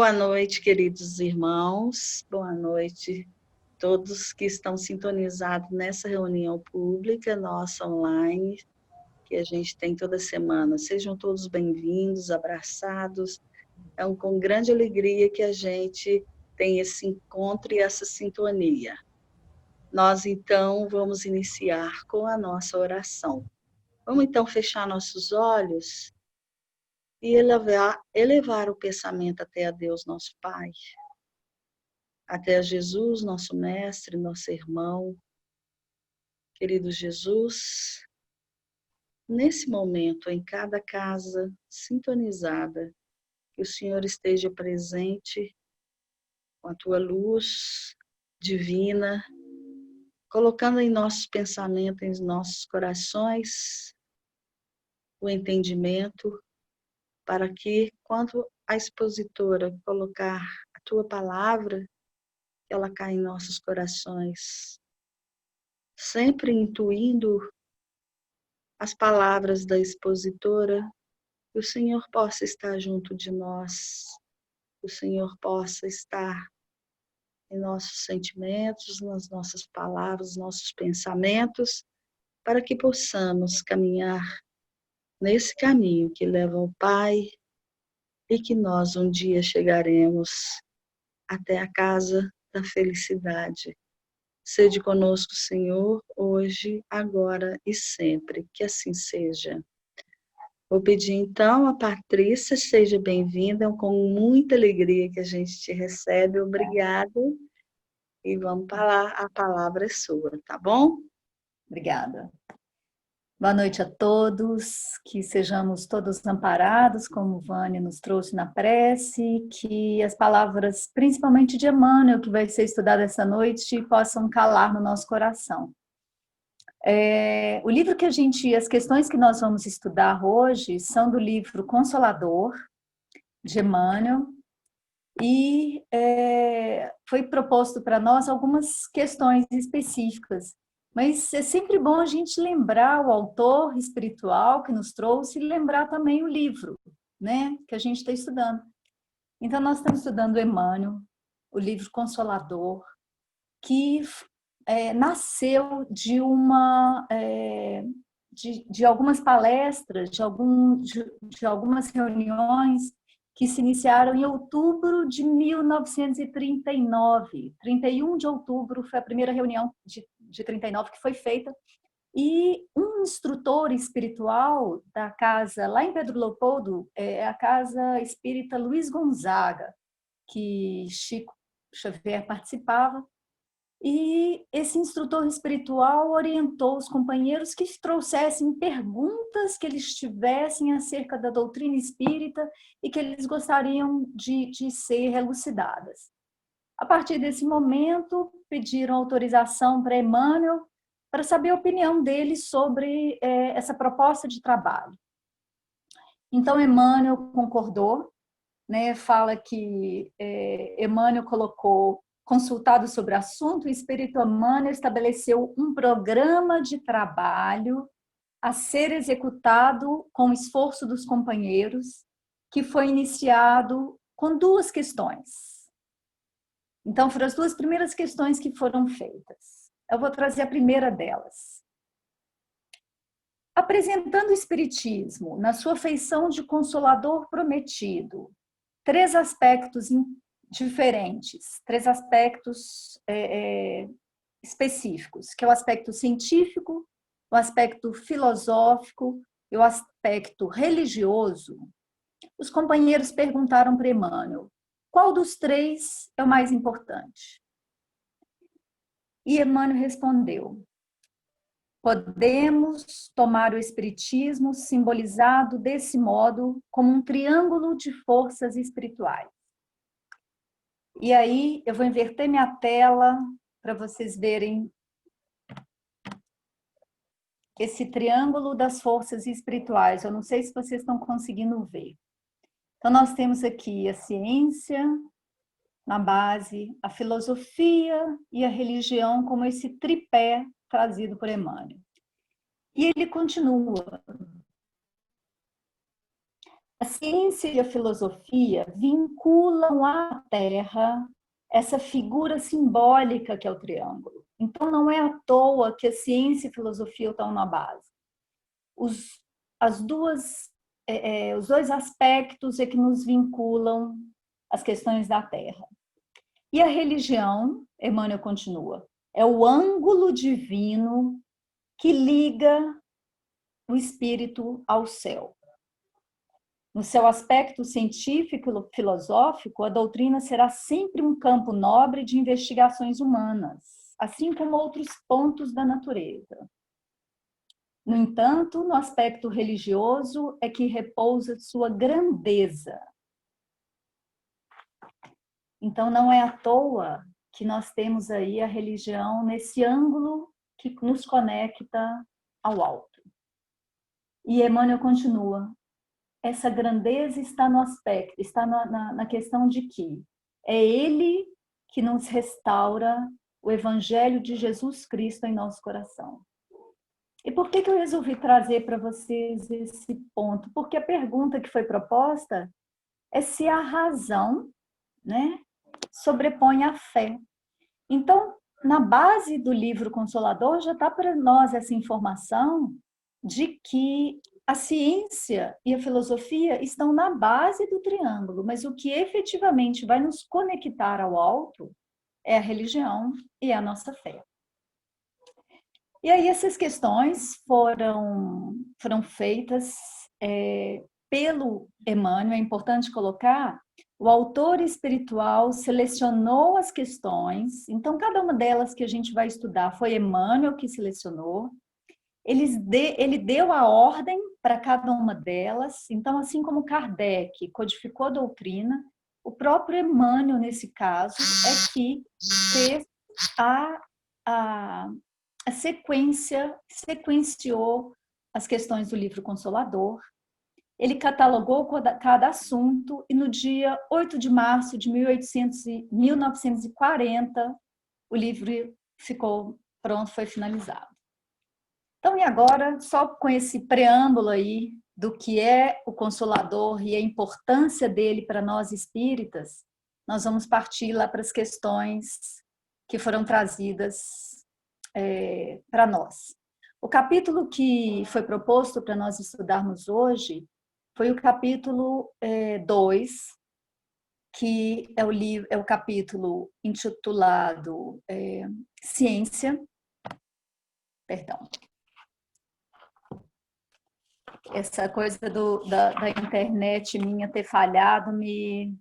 Boa noite, queridos irmãos. Boa noite todos que estão sintonizados nessa reunião pública, nossa online, que a gente tem toda semana. Sejam todos bem-vindos, abraçados. É com grande alegria que a gente tem esse encontro e essa sintonia. Nós, então, vamos iniciar com a nossa oração. Vamos, então, fechar nossos olhos e elevar o pensamento até a Deus, nosso Pai, até a Jesus, nosso mestre, nosso irmão. Querido Jesus, nesse momento, em cada casa sintonizada, que o Senhor esteja presente com a tua luz divina, colocando em nossos pensamentos, em nossos corações, o entendimento, para que, quando a expositora colocar a tua palavra, ela caia em nossos corações, sempre intuindo as palavras da expositora, que o Senhor possa estar junto de nós, que o Senhor possa estar em nossos sentimentos, nas nossas palavras, nossos pensamentos, para que possamos caminhar nesse caminho que leva ao Pai e que nós um dia chegaremos até a casa da felicidade. Sede conosco, Senhor, hoje, agora e sempre, que assim seja. Vou pedir então a Patrícia, seja bem-vinda, é com muita alegria que a gente te recebe, obrigada. E vamos para a palavra é sua, tá bom? Obrigada. Boa noite a todos, que sejamos todos amparados, como Vânia nos trouxe na prece, que as palavras, principalmente de Emmanuel, que vai ser estudado essa noite, possam calar no nosso coração. O livro que as questões que nós vamos estudar hoje são do livro Consolador, de Emmanuel, e foi proposto para nós algumas questões específicas. Mas é sempre bom a gente lembrar o autor espiritual que nos trouxe e lembrar também o livro, né, que a gente está estudando. Então, nós estamos estudando Emmanuel, o livro Consolador, que nasceu de de algumas palestras, de algumas reuniões que se iniciaram em outubro de 1939. 31 de outubro foi a primeira reunião de 39 que foi feita, e um instrutor espiritual da casa, lá em Pedro Leopoldo, é a Casa Espírita Luiz Gonzaga, que Chico Xavier participava, e esse instrutor espiritual orientou os companheiros que trouxessem perguntas que eles tivessem acerca da doutrina espírita e que eles gostariam de ser elucidadas. A partir desse momento, pediram autorização para Emmanuel para saber a opinião dele sobre essa proposta de trabalho. Então, Emmanuel concordou, né, fala que Emmanuel colocou, consultado sobre o assunto, o Espírito Emmanuel estabeleceu um programa de trabalho a ser executado com o esforço dos companheiros, que foi iniciado com duas questões. Então, foram as duas primeiras questões que foram feitas. Eu vou trazer a primeira delas. Apresentando o Espiritismo na sua feição de consolador prometido, três aspectos diferentes, três aspectos específicos, que é o aspecto científico, o aspecto filosófico e o aspecto religioso. Os companheiros perguntaram para Emmanuel: qual dos três é o mais importante? E Emmanuel respondeu: podemos tomar o Espiritismo simbolizado desse modo como um triângulo de forças espirituais. E aí eu vou inverter minha tela para vocês verem esse triângulo das forças espirituais. Eu não sei se vocês estão conseguindo ver. Então, nós temos aqui a ciência na base, a filosofia e a religião como esse tripé trazido por Emmanuel. E ele continua: A ciência e a filosofia vinculam à Terra essa figura simbólica que é o triângulo. Então, não é à toa que a ciência e a filosofia estão na base. Os, as duas, os dois aspectos é que nos vinculam às questões da Terra. E a religião, Emmanuel continua, é o ângulo divino que liga o espírito ao céu. No seu aspecto científico e filosófico, a doutrina será sempre um campo nobre de investigações humanas, assim como outros pontos da natureza. No entanto, no aspecto religioso é que repousa sua grandeza. Então, não é à toa que nós temos aí a religião nesse ângulo que nos conecta ao alto. E Emmanuel continua, essa grandeza está no aspecto, está na questão de que é Ele que nos restaura o Evangelho de Jesus Cristo em nosso coração. E por que eu resolvi trazer para vocês esse ponto? Porque a pergunta que foi proposta é se a razão, né, sobrepõe a fé. Então, na base do livro Consolador já está para nós essa informação de que a ciência e a filosofia estão na base do triângulo, mas o que efetivamente vai nos conectar ao alto é a religião e a nossa fé. E aí essas questões foram feitas pelo Emmanuel, é importante colocar, o autor espiritual selecionou as questões, então cada uma delas que a gente vai estudar foi Emmanuel que selecionou, ele deu a ordem para cada uma delas, então assim como Kardec codificou a doutrina, o próprio Emmanuel, nesse caso, é que fez a sequenciou as questões do livro Consolador, ele catalogou cada assunto e no dia 8 de março de 1940, o livro ficou pronto, foi finalizado. Então, e agora, só com esse preâmbulo aí do que é o Consolador e a importância dele para nós espíritas, nós vamos partir lá para as questões que foram trazidas para nós. O capítulo que foi proposto para nós estudarmos hoje foi o capítulo 2, que é o capítulo intitulado Ciência. Perdão. Essa coisa da internet minha ter falhado me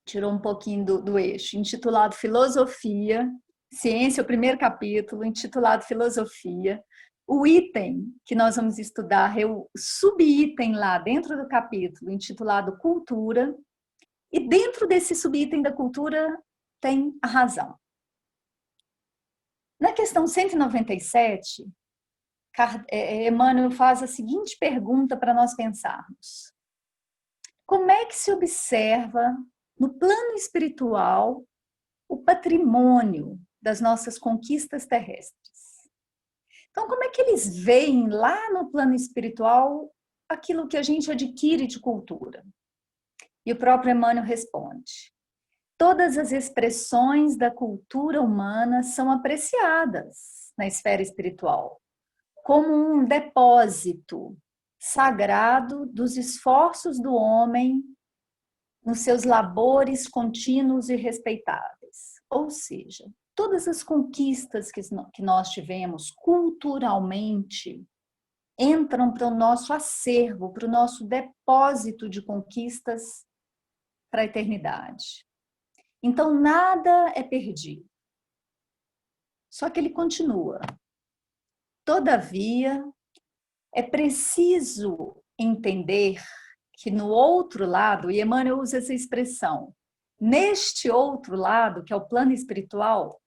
tirou um pouquinho do eixo. Intitulado Filosofia, Ciência, o primeiro capítulo, intitulado Filosofia. O item que nós vamos estudar é o subitem lá dentro do capítulo, intitulado Cultura. E dentro desse subitem da cultura tem a razão. Na questão 197, Emmanuel faz a seguinte pergunta para nós pensarmos. Como é que se observa no plano espiritual o patrimônio das nossas conquistas terrestres? Então, como é que eles veem lá no plano espiritual aquilo que a gente adquire de cultura? E o próprio Emmanuel responde: todas as expressões da cultura humana são apreciadas na esfera espiritual como um depósito sagrado dos esforços do homem nos seus labores contínuos e respeitáveis. Ou seja, todas as conquistas que nós tivemos culturalmente entram para o nosso acervo, para o nosso depósito de conquistas para a eternidade. Então, nada é perdido. Só que ele continua. Todavia, é preciso entender que no outro lado, e Emmanuel usa essa expressão, neste outro lado, que é o plano espiritual,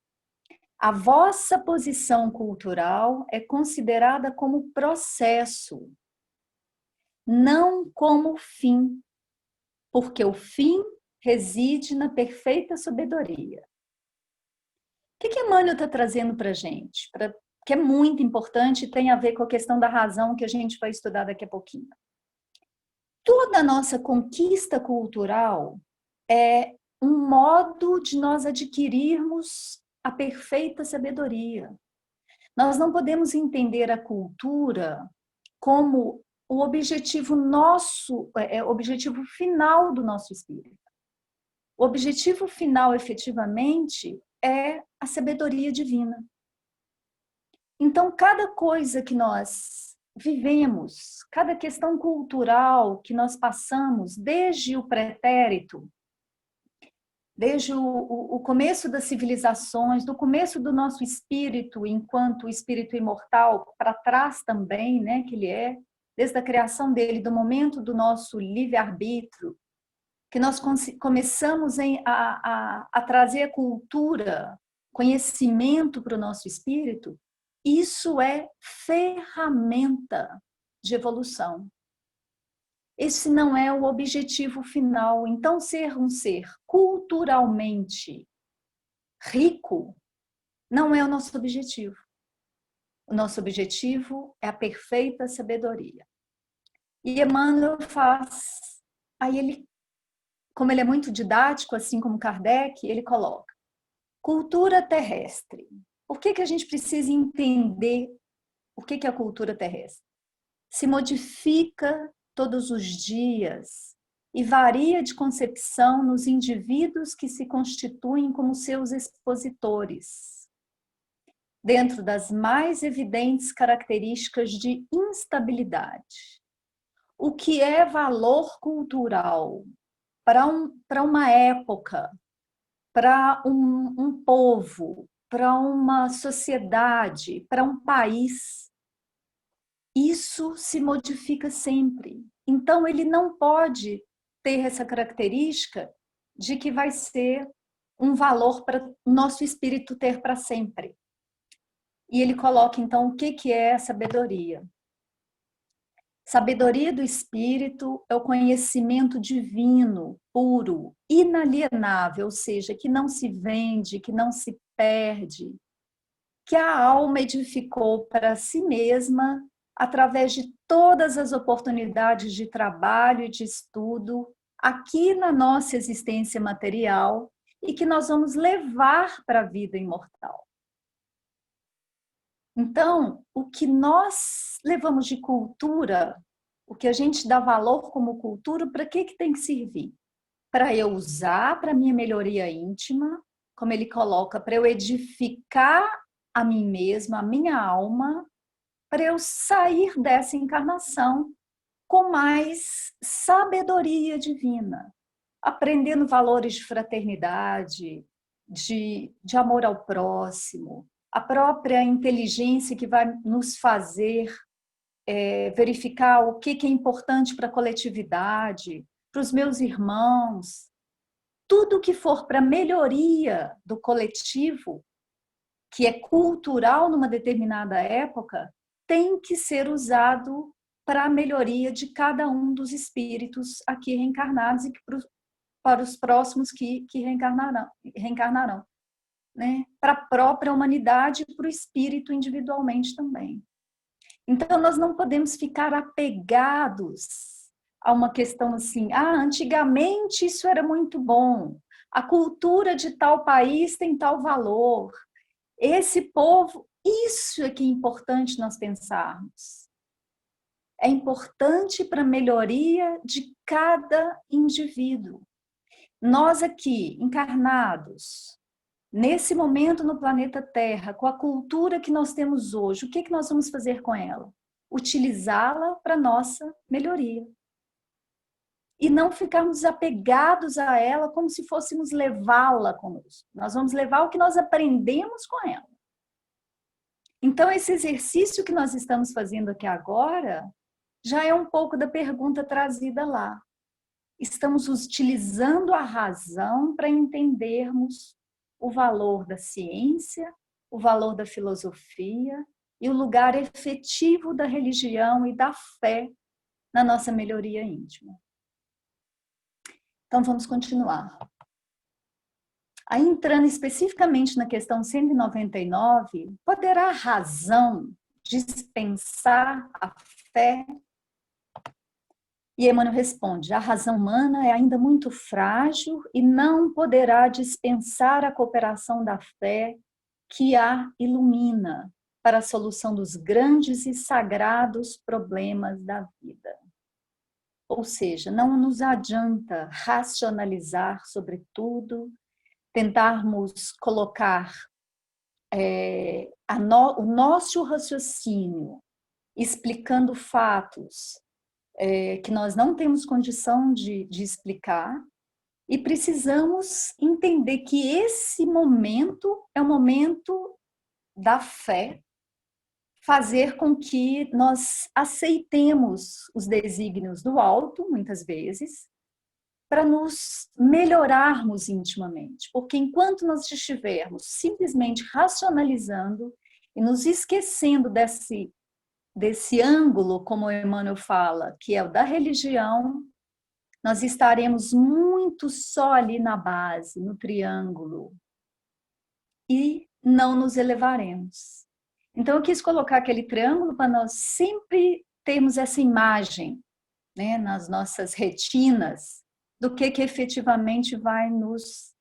a vossa posição cultural é considerada como processo, não como fim, porque o fim reside na perfeita sabedoria. O que Emmanuel está trazendo para a gente? Que é muito importante e tem a ver com a questão da razão que a gente vai estudar daqui a pouquinho. toda a nossa conquista cultural é um modo de nós adquirirmos a perfeita sabedoria. Nós não podemos entender a cultura como o objetivo nosso, o objetivo final do nosso espírito. O objetivo final, efetivamente, é a sabedoria divina. Então, cada coisa que nós vivemos, cada questão cultural que nós passamos, desde o pretérito, desde o começo das civilizações, do começo do nosso espírito, enquanto espírito imortal, para trás também, né, que ele é, desde a criação dele, do momento do nosso livre-arbítrio, que nós começamos a trazer a cultura, conhecimento para o nosso espírito, isso é ferramenta de evolução. Esse não é o objetivo final. Então, ser um ser culturalmente rico não é o nosso objetivo. O nosso objetivo é a perfeita sabedoria. E Emmanuel faz, aí ele, como ele é muito didático, assim como Kardec, ele coloca cultura terrestre. Por que a gente precisa entender o que é a cultura terrestre? Se modifica todos os dias e varia de concepção nos indivíduos que se constituem como seus expositores, dentro das mais evidentes características de instabilidade. O que é valor cultural para uma época, para um povo, para uma sociedade, para um país, isso se modifica sempre. Então, ele não pode ter essa característica de que vai ser um valor para o nosso espírito ter para sempre. E ele coloca, então, o que é a sabedoria? Sabedoria do espírito é o conhecimento divino, puro, inalienável, ou seja, que não se vende, que não se perde, que a alma edificou para si mesma através de todas as oportunidades de trabalho e de estudo aqui na nossa existência material e que nós vamos levar para a vida imortal. Então, o que nós levamos de cultura, o que a gente dá valor como cultura, para que tem que servir? Para eu usar para minha melhoria íntima, como ele coloca, para eu edificar a mim mesma, a minha alma, para eu sair dessa encarnação com mais sabedoria divina, aprendendo valores de fraternidade, de amor ao próximo, a própria inteligência que vai nos fazer verificar o que é importante para a coletividade, para os meus irmãos. Tudo que for para melhoria do coletivo, que é cultural numa determinada época, tem que ser usado para a melhoria de cada um dos espíritos aqui reencarnados e para os próximos que reencarnarão. Né? Para a própria humanidade e para o espírito individualmente também. Então, nós não podemos ficar apegados a uma questão assim, antigamente isso era muito bom, a cultura de tal país tem tal valor, esse povo, isso é que é importante nós pensarmos. É importante para a melhoria de cada indivíduo. Nós aqui, encarnados, nesse momento no planeta Terra, com a cultura que nós temos hoje, o que nós vamos fazer com ela? Utilizá-la para nossa melhoria. E não ficarmos apegados a ela como se fôssemos levá-la conosco. Nós vamos levar o que nós aprendemos com ela. Então, esse exercício que nós estamos fazendo aqui agora já é um pouco da pergunta trazida lá. Estamos utilizando a razão para entendermos o valor da ciência, o valor da filosofia e o lugar efetivo da religião e da fé na nossa melhoria íntima. Então, vamos continuar. Aí, entrando especificamente na questão 199, poderá a razão dispensar a fé? E Emmanuel responde: a razão humana é ainda muito frágil e não poderá dispensar a cooperação da fé que a ilumina para a solução dos grandes e sagrados problemas da vida. Ou seja, não nos adianta racionalizar sobre tudo, tentarmos colocar o nosso raciocínio explicando fatos que nós não temos condição de explicar, e precisamos entender que esse momento é o momento da fé, fazer com que nós aceitemos os desígnios do alto, muitas vezes, para nos melhorarmos intimamente. Porque enquanto nós estivermos simplesmente racionalizando e nos esquecendo desse ângulo, como o Emmanuel fala, que é o da religião, nós estaremos muito só ali na base, no triângulo, e não nos elevaremos. Então, eu quis colocar aquele triângulo para nós sempre termos essa imagem, né, nas nossas retinas, do que efetivamente vai nos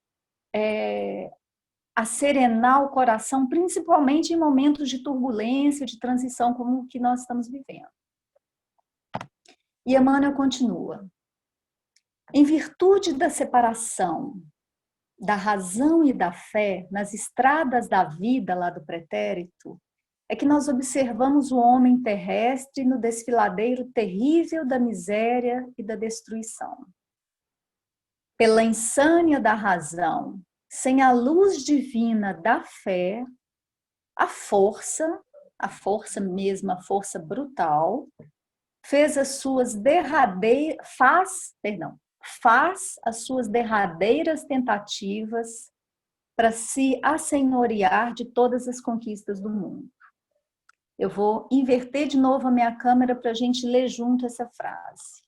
acerenar o coração, principalmente em momentos de turbulência, de transição como o que nós estamos vivendo. E Emmanuel continua: em virtude da separação da razão e da fé nas estradas da vida lá do pretérito, é que nós observamos o homem terrestre no desfiladeiro terrível da miséria e da destruição. Pela insânia da razão, sem a luz divina da fé, a força mesmo, a força brutal, faz as suas derradeiras tentativas para se assenhorear de todas as conquistas do mundo. Eu vou inverter de novo a minha câmera para a gente ler junto essa frase.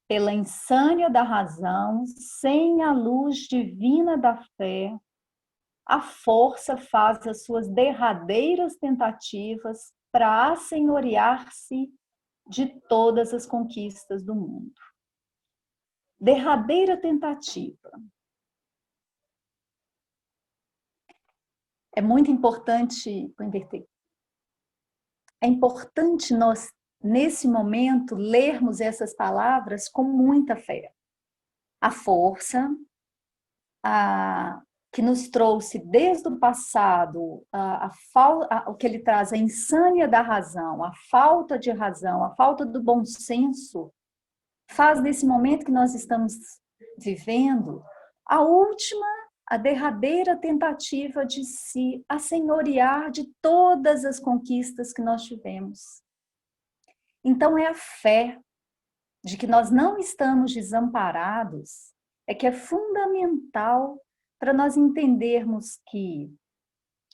Pela insânia da razão, sem a luz divina da fé, a força faz as suas derradeiras tentativas para assenhorear-se de todas as conquistas do mundo. Derradeira tentativa. É muito importante, vou inverter. É importante nós, nesse momento, lermos essas palavras com muita fé. A força, que nos trouxe desde o passado, o que ele traz, a insânia da razão, a falta de razão, a falta do bom senso, faz desse momento que nós estamos vivendo a derradeira tentativa de se assenhorear de todas as conquistas que nós tivemos. Então, é a fé de que nós não estamos desamparados, é que é fundamental para nós entendermos que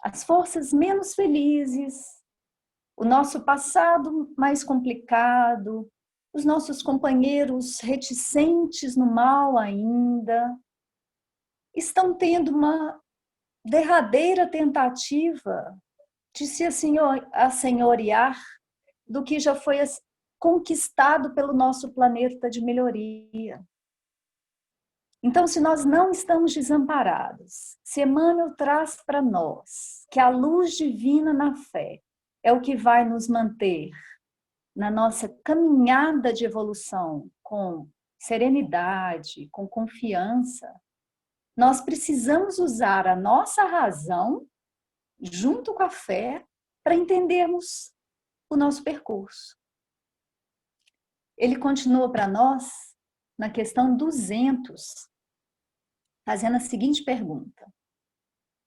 as forças menos felizes, o nosso passado mais complicado, os nossos companheiros reticentes no mal ainda, estão tendo uma derradeira tentativa de se assenhorear do que já foi conquistado pelo nosso planeta de melhoria. Então, se nós não estamos desamparados, se Emmanuel traz para nós que a luz divina na fé é o que vai nos manter na nossa caminhada de evolução com serenidade, com confiança, nós precisamos usar a nossa razão junto com a fé para entendermos o nosso percurso. Ele continua para nós na questão 200, fazendo a seguinte pergunta: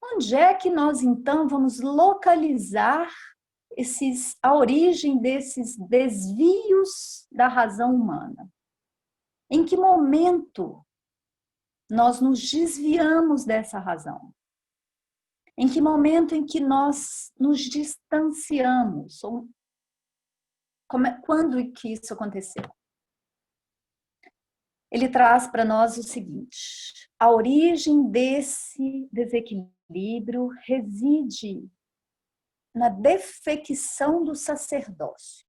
onde é que nós então vamos localizar a origem desses desvios da razão humana? Em que momento nós nos desviamos dessa razão? Em que momento em que nós nos distanciamos? Quando e que isso aconteceu? Ele traz para nós o seguinte: a origem desse desequilíbrio reside na defecção do sacerdócio.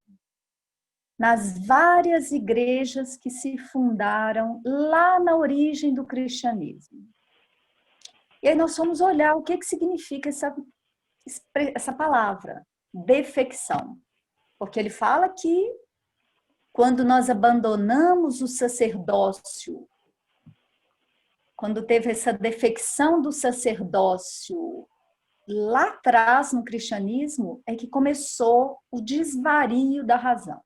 nas várias igrejas que se fundaram lá na origem do cristianismo. E aí nós vamos olhar o que significa essa palavra, defecção. Porque ele fala que quando nós abandonamos o sacerdócio, quando teve essa defecção do sacerdócio lá atrás no cristianismo, é que começou o desvario da razão.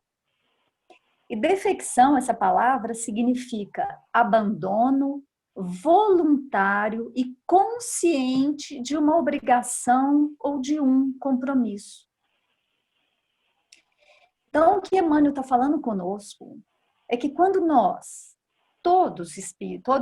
E defecção, essa palavra, significa abandono voluntário e consciente de uma obrigação ou de um compromisso. Então, o que Emmanuel está falando conosco é que quando nós, todos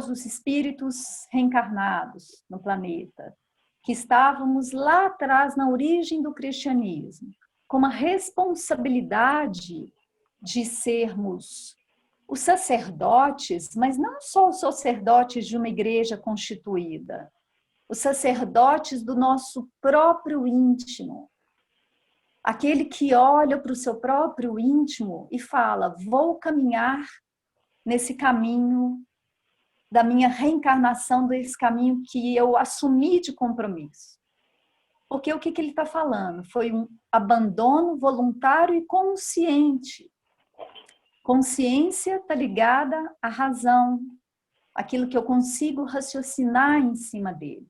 os espíritos reencarnados no planeta, que estávamos lá atrás na origem do cristianismo, com uma responsabilidade de sermos os sacerdotes, mas não só os sacerdotes de uma igreja constituída, os sacerdotes do nosso próprio íntimo, aquele que olha para o seu próprio íntimo e fala: vou caminhar nesse caminho da minha reencarnação, desse caminho que eu assumi de compromisso. Porque o que ele está falando? Foi um abandono voluntário e consciente. Consciência está ligada à razão, aquilo que eu consigo raciocinar em cima dele.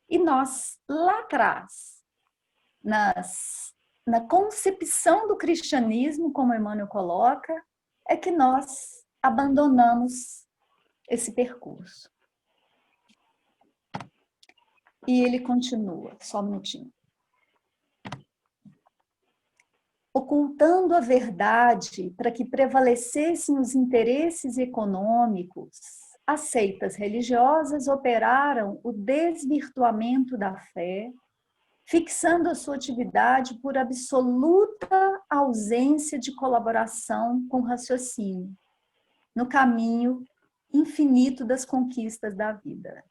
E nós, lá atrás, na concepção do cristianismo, como Emmanuel coloca, é que nós abandonamos esse percurso. E ele continua, só um minutinho. Ocultando a verdade para que prevalecessem os interesses econômicos, as seitas religiosas operaram o desvirtuamento da fé, fixando a sua atividade por absoluta ausência de colaboração com o raciocínio, no caminho infinito das conquistas da vida.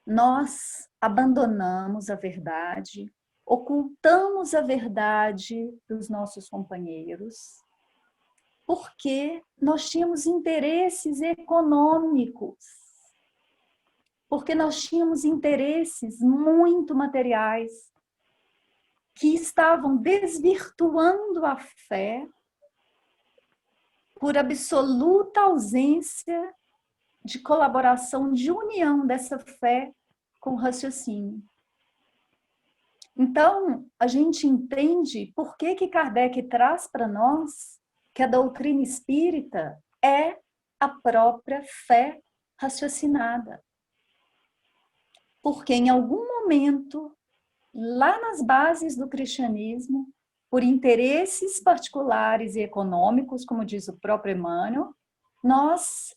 Nós abandonamos a verdade, ocultamos a verdade dos nossos companheiros, porque nós tínhamos interesses econômicos, porque nós tínhamos interesses muito materiais que estavam desvirtuando a fé por absoluta ausência de colaboração, de união dessa fé com o raciocínio. Então, a gente entende por que Kardec traz para nós que a doutrina espírita é a própria fé raciocinada. Porque em algum momento, lá nas bases do cristianismo, por interesses particulares e econômicos, como diz o próprio Emmanuel, nós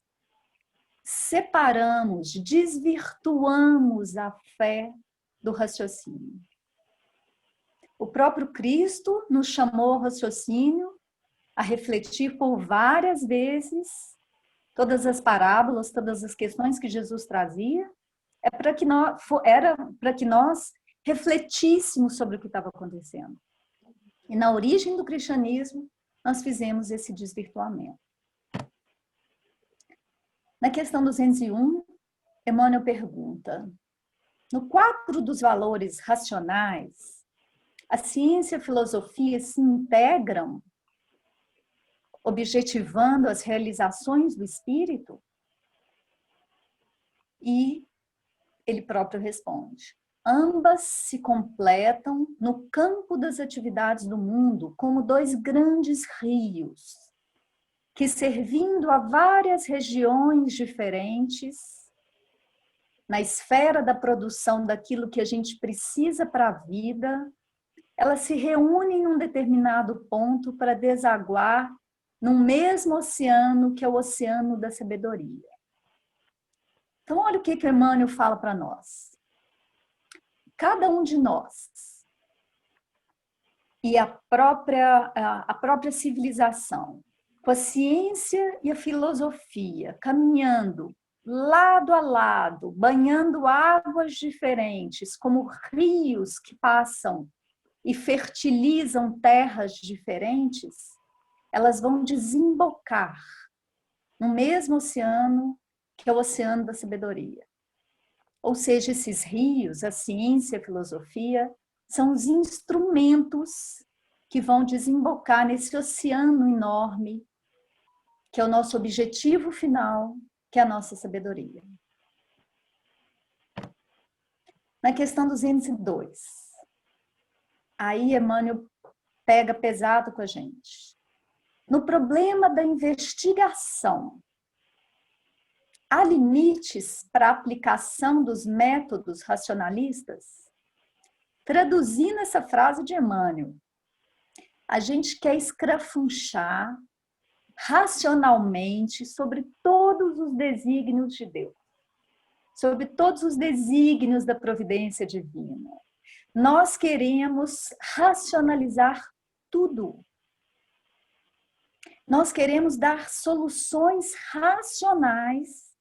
separamos, desvirtuamos a fé do raciocínio. O próprio Cristo nos chamou ao raciocínio, a refletir por várias vezes todas as parábolas, todas as questões que Jesus trazia, era para que nós refletíssemos sobre o que estava acontecendo. E na origem do cristianismo, nós fizemos esse desvirtuamento. Na questão 201, Emmanuel pergunta: no quadro dos valores racionais, a ciência e a filosofia se integram, objetivando as realizações do espírito? E ele próprio responde: ambas se completam no campo das atividades do mundo como dois grandes rios, que, servindo a várias regiões diferentes, na esfera da produção daquilo que a gente precisa para a vida, elas se reúnem em um determinado ponto para desaguar num mesmo oceano, que é o oceano da sabedoria. Então, olha o que Emmanuel fala para nós. Cada um de nós e a própria civilização, com a ciência e a filosofia, caminhando lado a lado, banhando águas diferentes, como rios que passam e fertilizam terras diferentes, elas vão desembocar no mesmo oceano, que é o oceano da sabedoria. Ou seja, esses rios, a ciência, a filosofia, são os instrumentos que vão desembocar nesse oceano enorme, que é o nosso objetivo final, que é a nossa sabedoria. Na questão 202, aí Emmanuel pega pesado com a gente. No problema da investigação, há limites para a aplicação dos métodos racionalistas? Traduzindo essa frase de Emmanuel, a gente quer escrafunchar racionalmente sobre todos os desígnios de Deus, sobre todos os desígnios da providência divina. Nós queremos racionalizar tudo. Nós queremos dar soluções racionais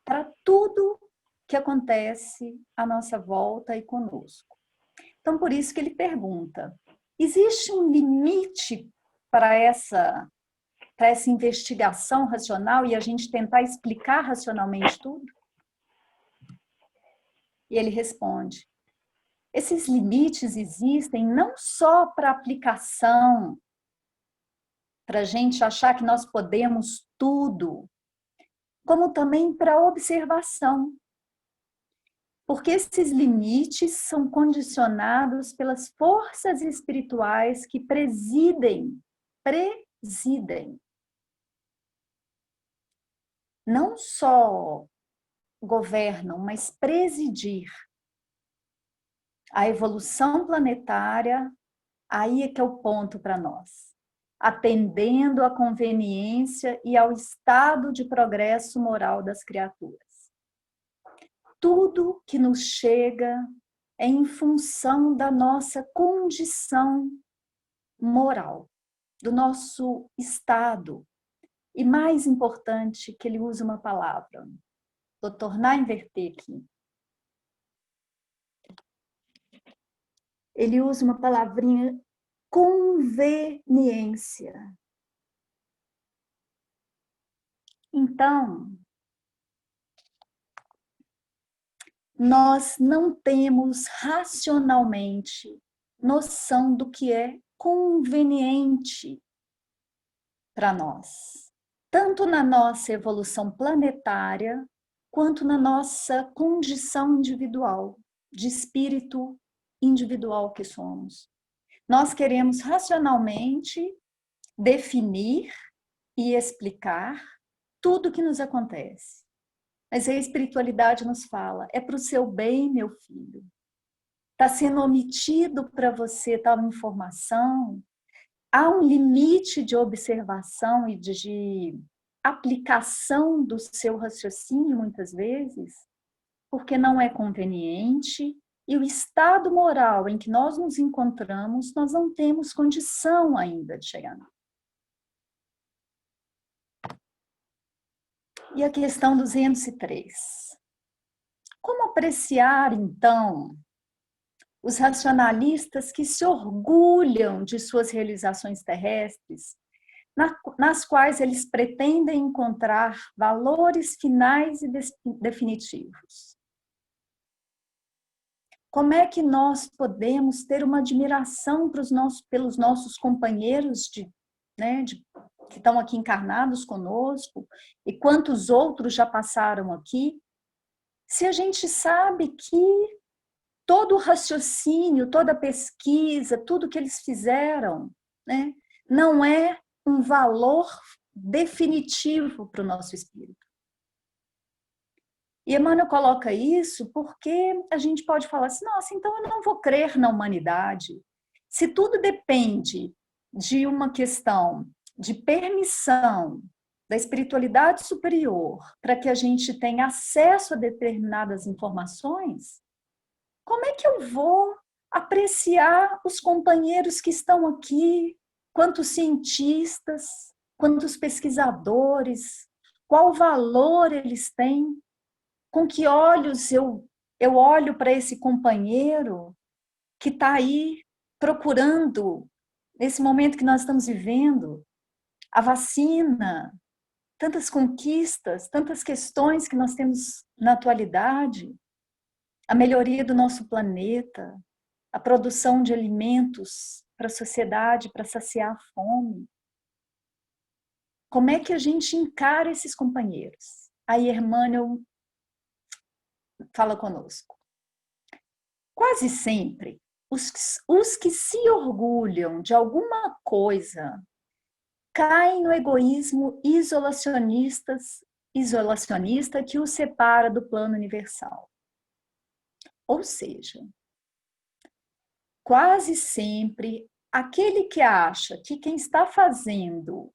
para tudo que acontece à nossa volta e conosco. Então, por isso que ele pergunta, existe um limite para essa investigação racional e a gente tentar explicar racionalmente tudo? E ele responde, esses limites existem não só para aplicação, para a gente achar que nós podemos tudo, como também para observação. Porque esses limites são condicionados pelas forças espirituais que presidem, não só governam, mas presidir a evolução planetária, aí é que é o ponto para nós. Atendendo à conveniência e ao estado de progresso moral das criaturas. Tudo que nos chega é em função da nossa condição moral, do nosso estado. E mais importante, que ele usa uma palavra. Vou tornar a inverter aqui. Ele usa uma palavrinha, conveniência. Então, nós não temos racionalmente noção do que é conveniente para nós, tanto na nossa evolução planetária, quanto na nossa condição individual, de espírito individual que somos. Nós queremos racionalmente definir e explicar tudo o que nos acontece. Mas a espiritualidade nos fala, é para o seu bem, meu filho. Está sendo omitido para você tal informação. Há um limite de observação e de aplicação do seu raciocínio, muitas vezes, porque não é conveniente. E o estado moral em que nós nos encontramos, nós não temos condição ainda de chegar lá. E a questão 203. Como apreciar, então, os racionalistas que se orgulham de suas realizações terrestres, nas quais eles pretendem encontrar valores finais e definitivos? Como é que nós podemos ter uma admiração pelos nossos companheiros que estão aqui encarnados conosco, e quantos outros já passaram aqui, se a gente sabe que todo o raciocínio, toda a pesquisa, tudo que eles fizeram, né, não é um valor definitivo para o nosso espírito. E Emmanuel coloca isso porque a gente pode falar assim, nossa, então eu não vou crer na humanidade. Se tudo depende de uma questão de permissão da espiritualidade superior para que a gente tenha acesso a determinadas informações, como é que eu vou apreciar os companheiros que estão aqui, quantos cientistas, quantos pesquisadores, qual valor eles têm, com que olhos eu olho para esse companheiro que está aí procurando, nesse momento que nós estamos vivendo, a vacina, tantas conquistas, tantas questões que nós temos na atualidade, a melhoria do nosso planeta, a produção de alimentos para a sociedade, para saciar a fome. Como é que a gente encara esses companheiros? Aí Emmanuel fala conosco. Quase sempre, os que se orgulham de alguma coisa caem no egoísmo isolacionista que os separa do plano universal. Ou seja, quase sempre, aquele que acha que quem está fazendo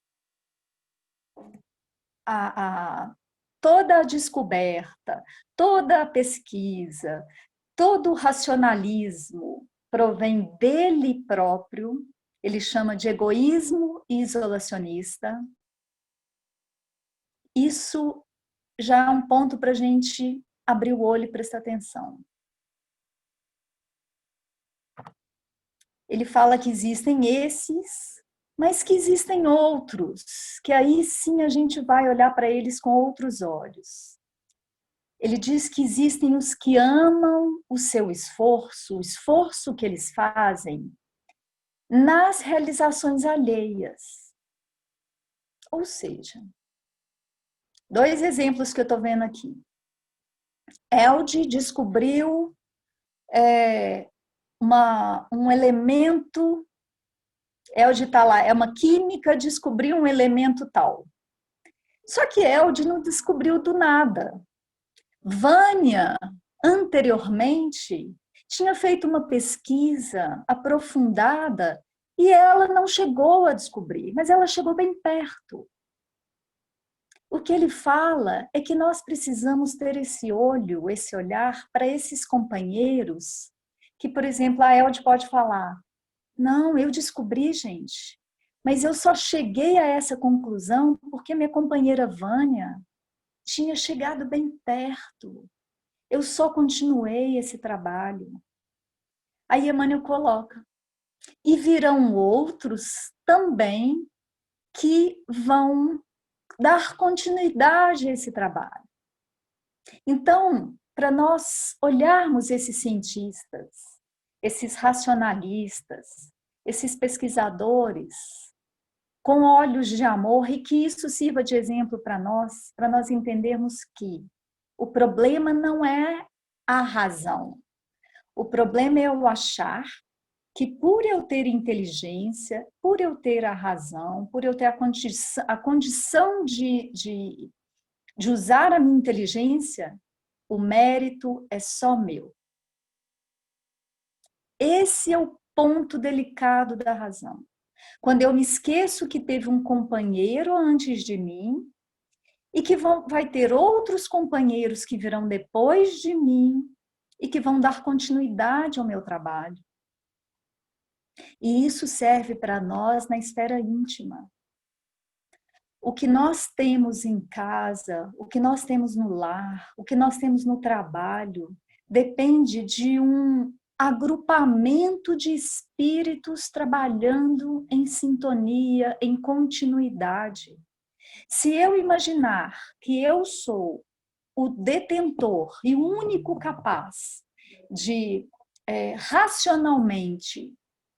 toda a descoberta, toda a pesquisa, todo o racionalismo provém dele próprio, ele chama de egoísmo isolacionista. Isso já é um ponto para a gente abrir o olho e prestar atenção. Ele fala que existem esses, mas que existem outros, que aí sim a gente vai olhar para eles com outros olhos. Ele diz que existem os que amam o seu esforço, o esforço que eles fazem nas realizações alheias. Ou seja, 2 exemplos que eu estou vendo aqui. Elde descobriu um elemento, Elde está lá, é uma química, descobriu um elemento tal. Só que Elde não descobriu do nada. Vânia, anteriormente, tinha feito uma pesquisa aprofundada e ela não chegou a descobrir, mas ela chegou bem perto. O que ele fala é que nós precisamos ter esse olho, esse olhar para esses companheiros que, por exemplo, a Elde pode falar, não, eu descobri, gente, mas eu só cheguei a essa conclusão porque minha companheira Vânia tinha chegado bem perto. Eu só continuei esse trabalho. Aí Emmanuel coloca, e virão outros também que vão dar continuidade a esse trabalho. Então, para nós olharmos esses cientistas, esses racionalistas, esses pesquisadores, com olhos de amor, e que isso sirva de exemplo para nós entendermos que o problema não é a razão. O problema é eu achar que por eu ter inteligência, por eu ter a razão, por eu ter a condição de usar a minha inteligência, o mérito é só meu. Esse é o ponto delicado da razão. Quando eu me esqueço que teve um companheiro antes de mim e que vai ter outros companheiros que virão depois de mim e que vão dar continuidade ao meu trabalho. E isso serve para nós na esfera íntima. O que nós temos em casa, o que nós temos no lar, o que nós temos no trabalho, depende de um agrupamento de espíritos trabalhando em sintonia, em continuidade. Se eu imaginar que eu sou o detentor e o único capaz de racionalmente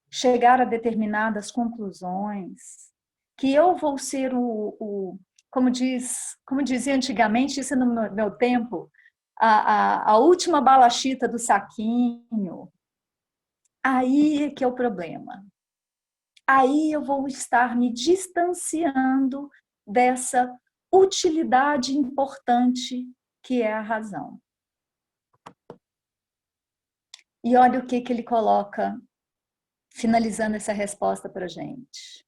chegar a determinadas conclusões, que eu vou ser como dizia antigamente, isso no meu tempo, a última balachita do saquinho, aí é que é o problema. Aí eu vou estar me distanciando dessa utilidade importante que é a razão. E olha o que ele coloca, finalizando essa resposta para a gente.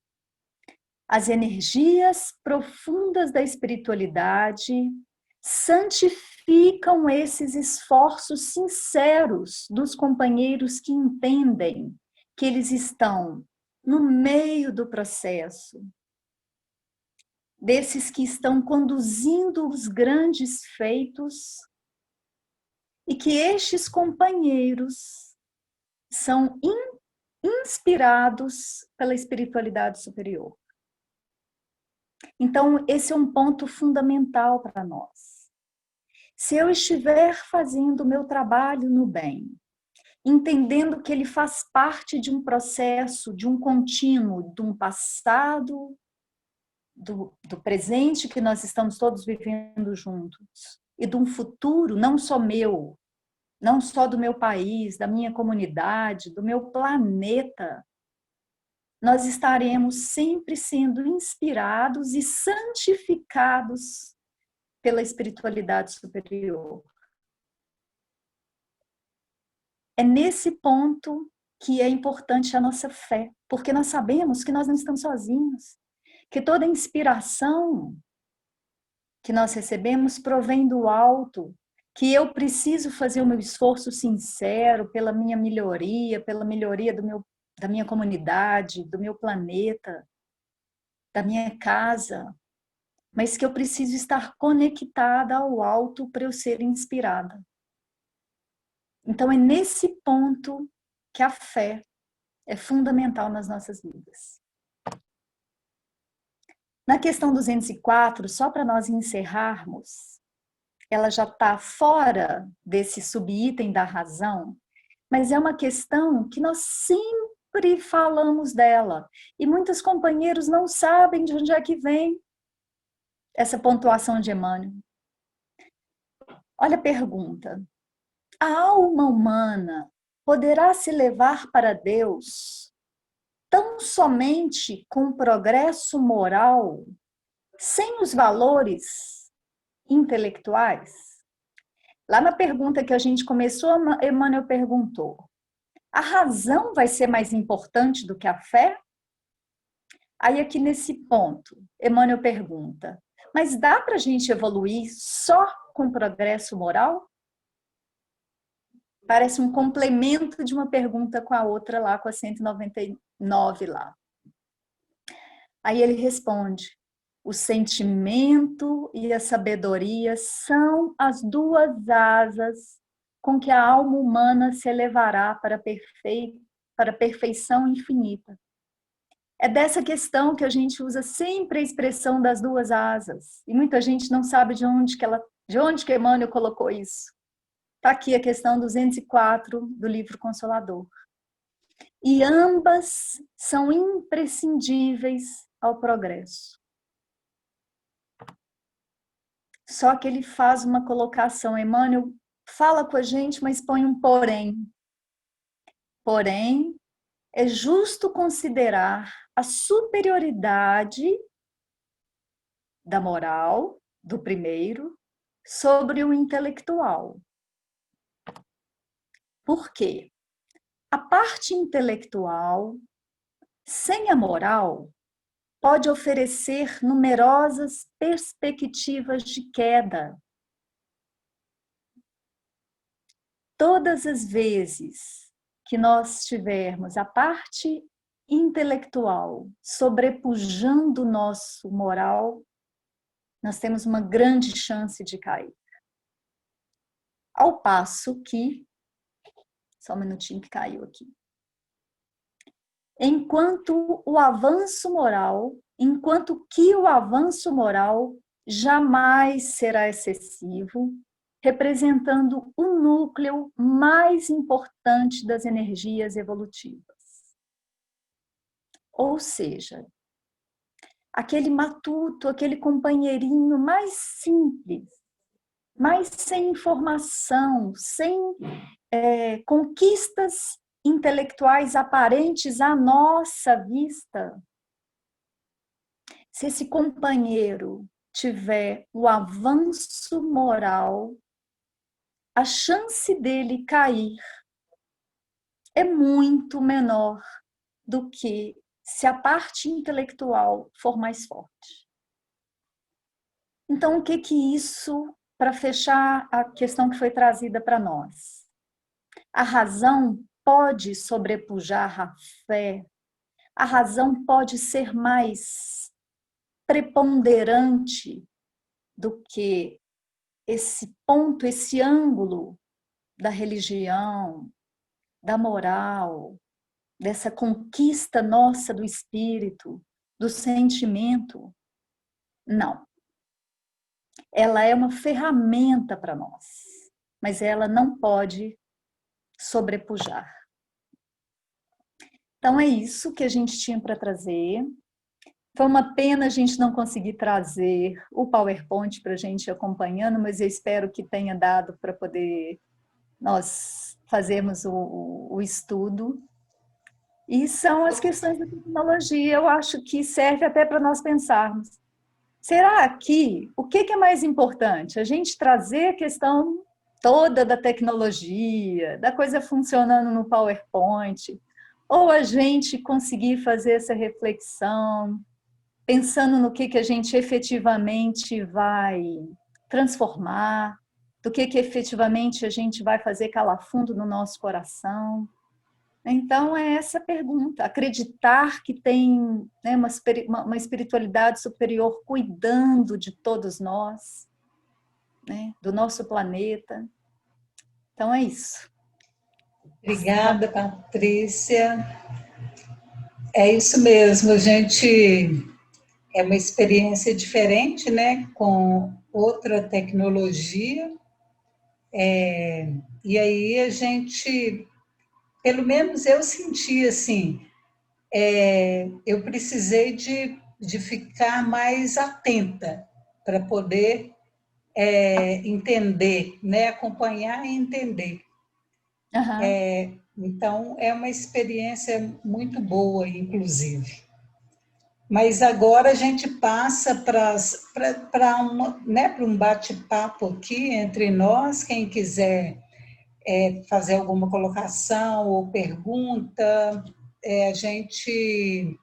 As energias profundas da espiritualidade santificam esses esforços sinceros dos companheiros que entendem que eles estão no meio do processo, desses que estão conduzindo os grandes feitos, e que estes companheiros são inspirados pela espiritualidade superior. Então, esse é um ponto fundamental para nós. Se eu estiver fazendo o meu trabalho no bem, entendendo que ele faz parte de um processo, de um contínuo, de um passado, do presente que nós estamos todos vivendo juntos, e de um futuro não só meu, não só do meu país, da minha comunidade, do meu planeta, nós estaremos sempre sendo inspirados e santificados pela espiritualidade superior. É nesse ponto que é importante a nossa fé, porque nós sabemos que nós não estamos sozinhos, que toda inspiração que nós recebemos provém do alto, que eu preciso fazer o meu esforço sincero pela minha melhoria, pela melhoria da minha comunidade, do meu planeta, da minha casa, mas que eu preciso estar conectada ao alto para eu ser inspirada. Então é nesse ponto que a fé é fundamental nas nossas vidas. Na questão 204, só para nós encerrarmos, ela já está fora desse subitem da razão, mas é uma questão que nós sempre falamos dela. E muitos companheiros não sabem de onde é que vem essa pontuação de Emmanuel. Olha a pergunta. A alma humana poderá se levar para Deus tão somente com progresso moral, sem os valores intelectuais? Lá na pergunta que a gente começou, Emmanuel perguntou: a razão vai ser mais importante do que a fé? Aí aqui nesse ponto, Emmanuel pergunta: mas dá para a gente evoluir só com progresso moral? Parece um complemento de uma pergunta com a outra lá, com a 199 lá. Aí ele responde: o sentimento e a sabedoria são as duas asas com que a alma humana se elevará para a perfeição infinita. É dessa questão que a gente usa sempre a expressão das duas asas. E muita gente não sabe de onde que Emmanuel colocou isso. Está aqui a questão 204 do livro Consolador. E ambas são imprescindíveis ao progresso. Só que ele faz uma colocação, Emmanuel fala com a gente, mas põe um porém. Porém, é justo considerar a superioridade da moral, do primeiro, sobre o intelectual. Por quê? A parte intelectual, sem a moral, pode oferecer numerosas perspectivas de queda. Todas as vezes que nós tivermos a parte intelectual sobrepujando o nosso moral, nós temos uma grande chance de cair. Ao passo que, só um minutinho que caiu aqui, enquanto que o avanço moral jamais será excessivo, representando o núcleo mais importante das energias evolutivas. Ou seja, aquele matuto, aquele companheirinho mais simples, mais sem informação, sem conquistas intelectuais aparentes à nossa vista. Se esse companheiro tiver o avanço moral, a chance dele cair é muito menor do que se a parte intelectual for mais forte. Então, o que isso, para fechar a questão que foi trazida para nós? A razão pode sobrepujar a fé, a razão pode ser mais preponderante do que esse ponto, esse ângulo da religião, da moral, dessa conquista nossa do espírito, do sentimento. Não. Ela é uma ferramenta para nós, mas ela não pode sobrepujar. Então é isso que a gente tinha para trazer. Foi uma pena a gente não conseguir trazer o PowerPoint para a gente ir acompanhando, mas eu espero que tenha dado para poder nós fazermos o estudo. E são as questões da tecnologia, eu acho que serve até para nós pensarmos. Será que o que é mais importante? A gente trazer a questão toda da tecnologia, da coisa funcionando no PowerPoint, ou a gente conseguir fazer essa reflexão, pensando no que a gente efetivamente vai transformar, do que efetivamente a gente vai fazer calar fundo no nosso coração. Então, é essa pergunta. Acreditar que tem, né, uma espiritualidade superior cuidando de todos nós, né, do nosso planeta. Então, é isso. Obrigada, Patrícia. É isso mesmo, a gente é uma experiência diferente, né, com outra tecnologia, e aí a gente, pelo menos eu senti assim, eu precisei de ficar mais atenta para poder entender, né, acompanhar e entender. Uhum. Então, é uma experiência muito boa, inclusive. Mas agora a gente passa para né, um bate-papo aqui entre nós. Quem quiser fazer alguma colocação ou pergunta, a gente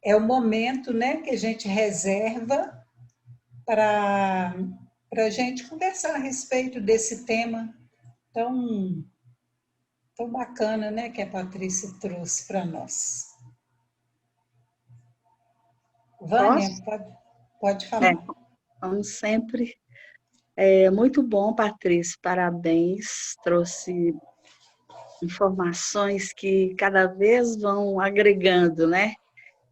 é o momento, né, que a gente reserva para a gente conversar a respeito desse tema tão bacana, né, que a Patrícia trouxe para nós. Vânia, pode falar. Como sempre, é muito bom, Patrícia, parabéns, trouxe informações que cada vez vão agregando, né?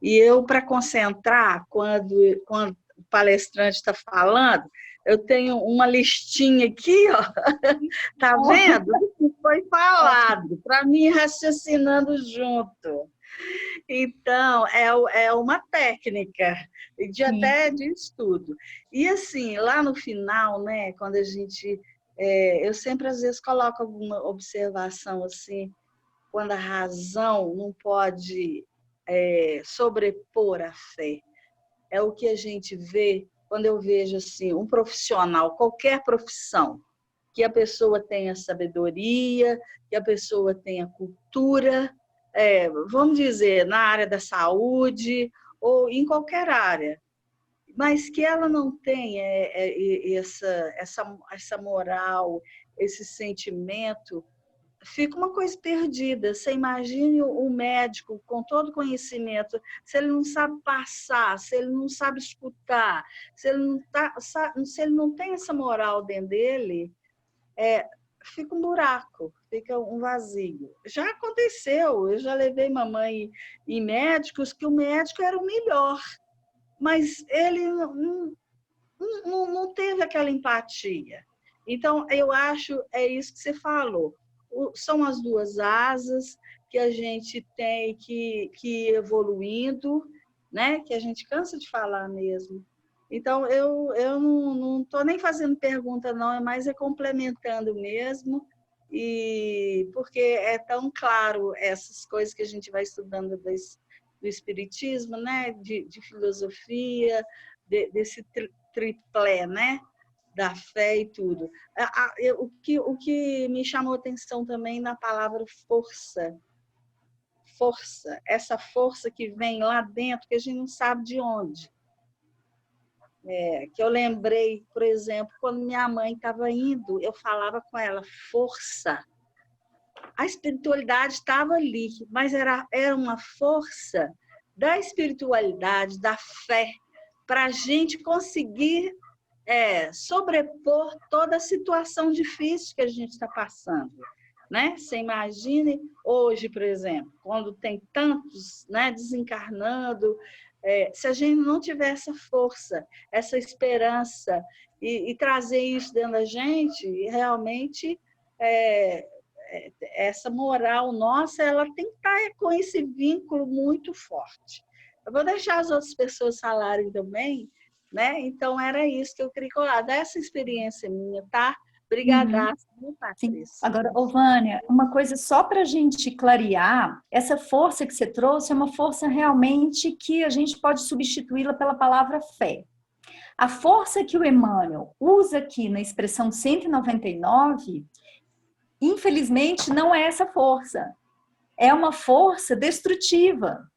E eu, para concentrar, quando o palestrante está falando, eu tenho uma listinha aqui, ó, tá vendo? O que foi falado, para mim raciocinando junto. Então, é uma técnica até de estudo. E assim, lá no final, né, quando a gente... eu sempre, às vezes, coloco alguma observação assim, quando a razão não pode sobrepor a fé. É o que a gente vê quando eu vejo assim, um profissional, qualquer profissão, que a pessoa tenha sabedoria, que a pessoa tenha cultura, vamos dizer, na área da saúde ou em qualquer área, mas que ela não tenha essa moral, esse sentimento, fica uma coisa perdida. Você imagine o médico com todo conhecimento, se ele não sabe passar, se ele não sabe escutar, se ele não tem essa moral dentro dele, fica um buraco, fica um vazio. Já aconteceu, eu já levei mamãe em médicos que o médico era o melhor, mas ele não teve aquela empatia. Então, eu acho, é isso que você falou, são as duas asas que a gente tem que ir evoluindo, né? Que a gente cansa de falar mesmo. Então, eu não estou nem fazendo pergunta, não, é mais complementando mesmo, e porque é tão claro essas coisas que a gente vai estudando do espiritismo, né? De filosofia, desse triplé, né? Da fé e tudo. O que me chamou atenção também na palavra força. Força, essa força que vem lá dentro, que a gente não sabe de onde. Que eu lembrei, por exemplo, quando minha mãe estava indo, eu falava com ela, força. A espiritualidade estava ali, mas era uma força da espiritualidade, da fé, para a gente conseguir sobrepor toda a situação difícil que a gente está passando. né? Você imagine hoje, por exemplo, quando tem tantos, né, desencarnando, se a gente não tiver essa força, essa esperança e trazer isso dentro da gente, realmente essa moral nossa, ela tem que estar com esse vínculo muito forte. Eu vou deixar as outras pessoas falarem também, né? Então, era isso que eu queria colar, dessa experiência minha, tá? Obrigadaço, Sim. Patrícia. Agora, Vânia, uma coisa só para a gente clarear, essa força que você trouxe é uma força realmente que a gente pode substituí-la pela palavra fé. A força que o Emmanuel usa aqui na expressão 199, infelizmente, não é essa força. É uma força destrutiva.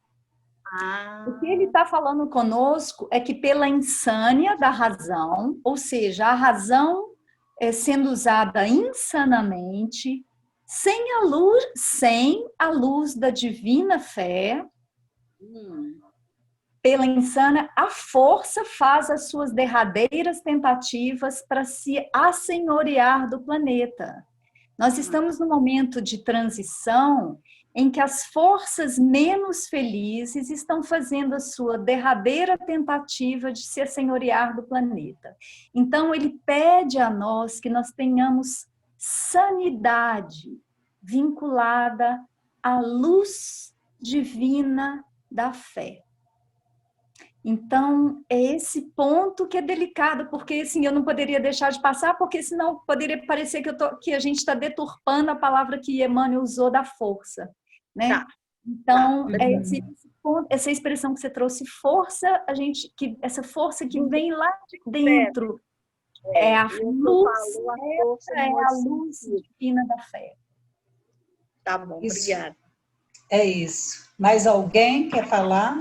O que ele está falando conosco é que pela insânia da razão, ou seja, a razão sendo usada insanamente, sem a luz da divina fé, pela insana, a força faz as suas derradeiras tentativas para se assenhorear do planeta. Nós estamos num momento de transição em que as forças menos felizes estão fazendo a sua derradeira tentativa de se assenhorear do planeta. Então, ele pede a nós que nós tenhamos sanidade vinculada à luz divina da fé. Então, é esse ponto que é delicado, porque assim, eu não poderia deixar de passar, porque senão poderia parecer que a gente está deturpando a palavra que Emmanuel usou da força, né? Tá. Então, esse ponto, essa expressão que você trouxe, força, essa força que vem lá de dentro, é a luz, é a luz divina da fé. Tá bom, obrigada. É isso. Mais alguém quer falar?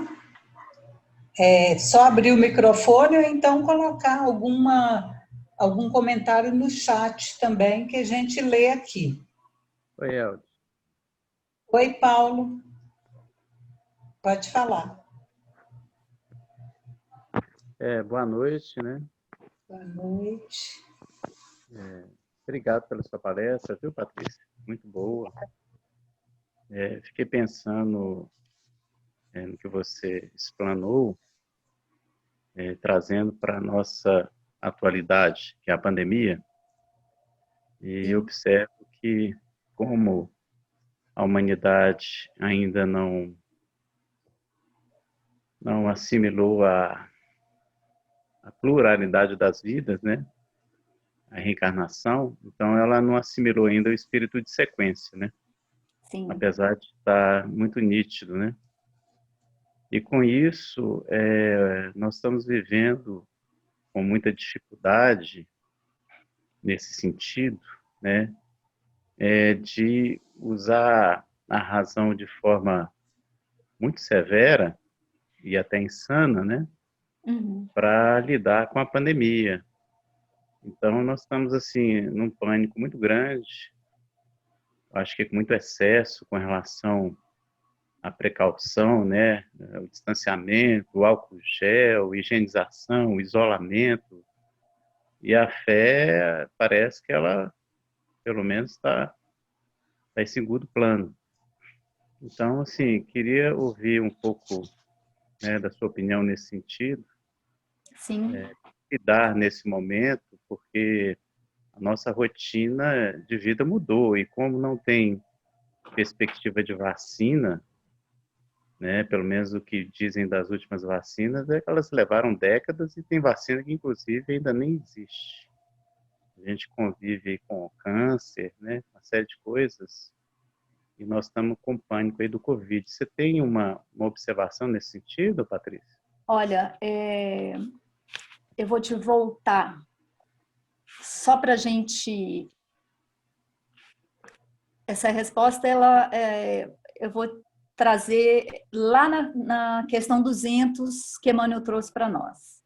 Só abrir o microfone ou então colocar algum comentário no chat também, que a gente lê aqui. Oi, Eldes. Oi, Paulo. Pode falar. Boa noite, né? Boa noite. Obrigado pela sua palestra, viu, Patrícia? Muito boa. Fiquei pensando no que você explanou, trazendo para a nossa atualidade, que é a pandemia, e eu observo que, como a humanidade ainda não assimilou a pluralidade das vidas, né? A reencarnação, então ela não assimilou ainda o espírito de sequência, né? Sim. Apesar de estar muito nítido, né? E com isso, nós estamos vivendo com muita dificuldade nesse sentido, né? De usar a razão de forma muito severa e até insana, né? Para lidar com a pandemia. Então, nós estamos, assim, num pânico muito grande, acho que com muito excesso com relação à precaução, né? O distanciamento, o álcool gel, higienização, o isolamento. E a fé parece que ela, pelo menos, está em segundo plano. Então, assim, queria ouvir um pouco, né, da sua opinião nesse sentido. Sim. Lidar nesse momento, porque a nossa rotina de vida mudou e como não tem perspectiva de vacina, né, pelo menos o que dizem das últimas vacinas é que elas levaram décadas e tem vacina que inclusive ainda nem existe. A gente convive com câncer, né, uma série de coisas, e nós estamos com pânico aí do Covid. Você tem uma observação nesse sentido, Patrícia? Olha, eu vou te voltar só para a gente... Essa resposta, eu vou trazer lá na questão 200 que Emmanuel trouxe para nós.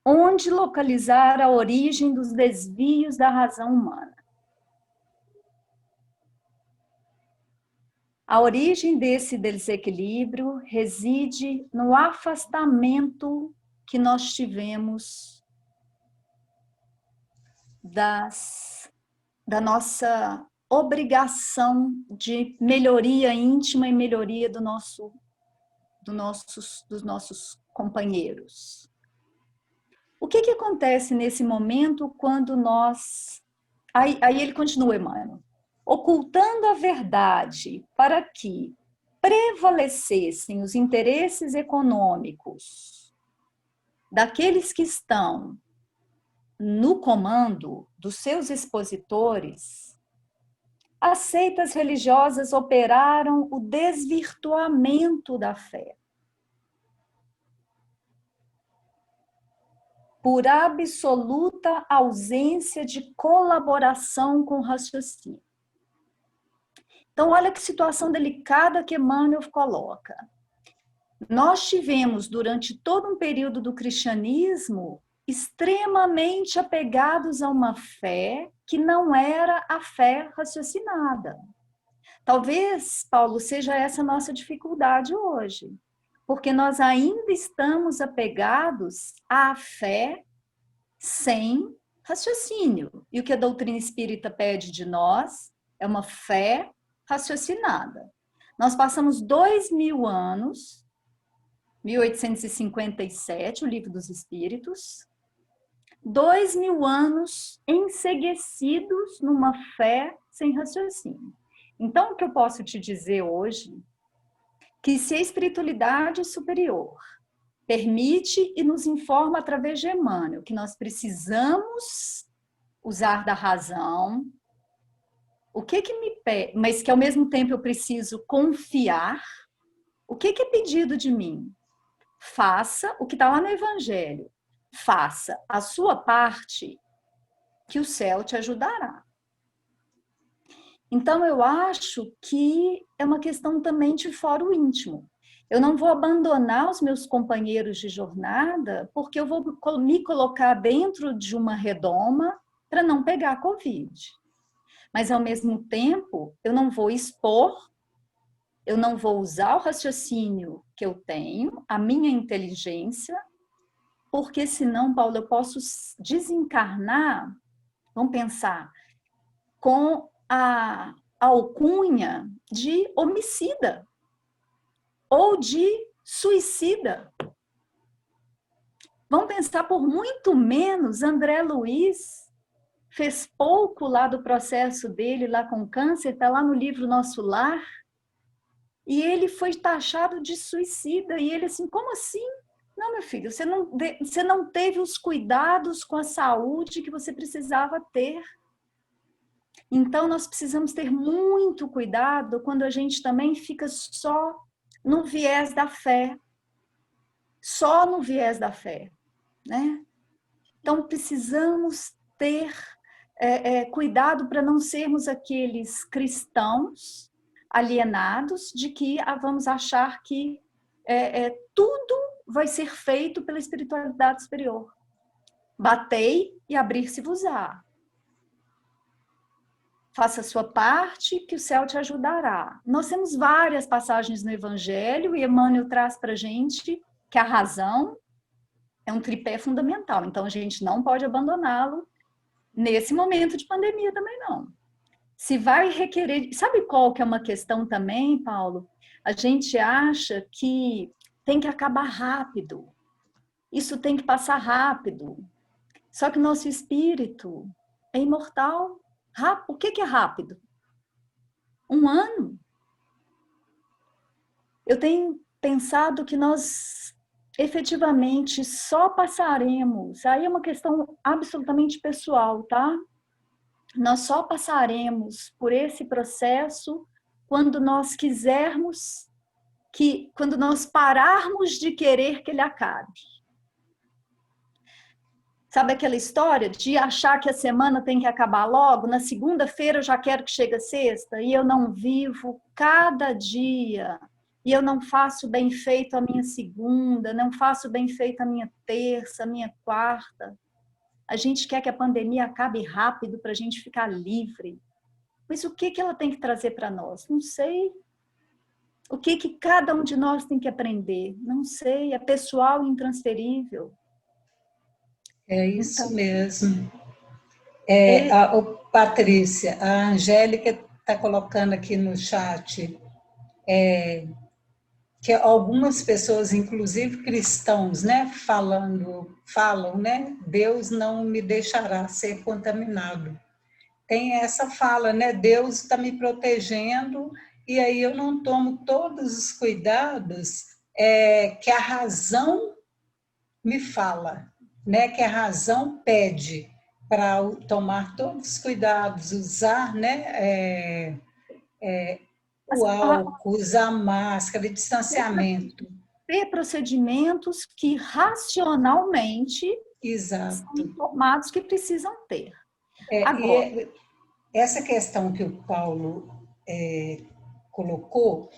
Onde localizar a origem dos desvios da razão humana? A origem desse desequilíbrio reside no afastamento que nós tivemos da nossa obrigação de melhoria íntima e melhoria dos nossos companheiros. O que acontece nesse momento quando nós... Aí ele continua, Emmanuel. Ocultando a verdade para que prevalecessem os interesses econômicos daqueles que estão no comando dos seus expositores, as seitas religiosas operaram o desvirtuamento da fé, por absoluta ausência de colaboração com o raciocínio. Então, olha que situação delicada que Emmanuel coloca. Nós tivemos, durante todo um período do cristianismo, extremamente apegados a uma fé que não era a fé raciocinada. Talvez, Paulo, seja essa a nossa dificuldade hoje, porque nós ainda estamos apegados à fé sem raciocínio. E o que a doutrina espírita pede de nós é uma fé raciocinada. Nós passamos 2000 anos, 1857, o Livro dos Espíritos, 2000 anos enceguecidos numa fé sem raciocínio. Então, o que eu posso te dizer hoje, que se a espiritualidade superior permite e nos informa através de Emmanuel que nós precisamos usar da razão, o que me pede, mas que ao mesmo tempo eu preciso confiar, o que é pedido de mim? Faça o que está lá no Evangelho. Faça a sua parte, que o céu te ajudará. Então, eu acho que é uma questão também de foro íntimo. Eu não vou abandonar os meus companheiros de jornada porque eu vou me colocar dentro de uma redoma para não pegar Covid. Mas, ao mesmo tempo, eu não vou expor, eu não vou usar o raciocínio que eu tenho, a minha inteligência, porque senão, Paulo, eu posso desencarnar, vamos pensar, com a alcunha de homicida ou de suicida. Vamos pensar, por muito menos, André Luiz fez pouco lá do processo dele, lá com câncer, está lá no livro Nosso Lar, e ele foi taxado de suicida, e ele assim, como assim? Não, meu filho, você não teve os cuidados com a saúde que você precisava ter. Então, nós precisamos ter muito cuidado quando a gente também fica só no viés da fé. Só no viés da fé, né? Então, precisamos ter cuidado para não sermos aqueles cristãos alienados de que vamos achar que tudo vai ser feito pela espiritualidade superior. Batei e abrir-se-vos-á. Faça a sua parte, que o céu te ajudará. Nós temos várias passagens no Evangelho, e Emmanuel traz para a gente que a razão é um tripé fundamental. Então, a gente não pode abandoná-lo nesse momento de pandemia também, não. Se vai requerer... Sabe qual que é uma questão também, Paulo? A gente acha que tem que acabar rápido. Isso tem que passar rápido. Só que o nosso espírito é imortal. O que é rápido? 1 ano? Eu tenho pensado que nós efetivamente só passaremos, aí é uma questão absolutamente pessoal, tá? Nós só passaremos por esse processo quando nós quisermos, quando nós pararmos de querer que ele acabe. Sabe aquela história de achar que a semana tem que acabar logo? Na segunda-feira eu já quero que chegue a sexta e eu não vivo cada dia. E eu não faço bem feito a minha segunda, não faço bem feito a minha terça, a minha quarta. A gente quer que a pandemia acabe rápido para a gente ficar livre. Mas o que ela tem que trazer para nós? Não sei. O que cada um de nós tem que aprender? Não sei. É pessoal e intransferível. É isso então, mesmo. Patrícia, a Angélica está colocando aqui no chat que algumas pessoas, inclusive cristãos, né, falam, né, Deus não me deixará ser contaminado. Tem essa fala, né, Deus está me protegendo e aí eu não tomo todos os cuidados que a razão me fala, né, que a razão pede para tomar todos os cuidados, usar, né, o álcool, usar máscara, distanciamento. Ter procedimentos que racionalmente Exato. são informados que precisam ter. Agora, essa questão que o Paulo colocou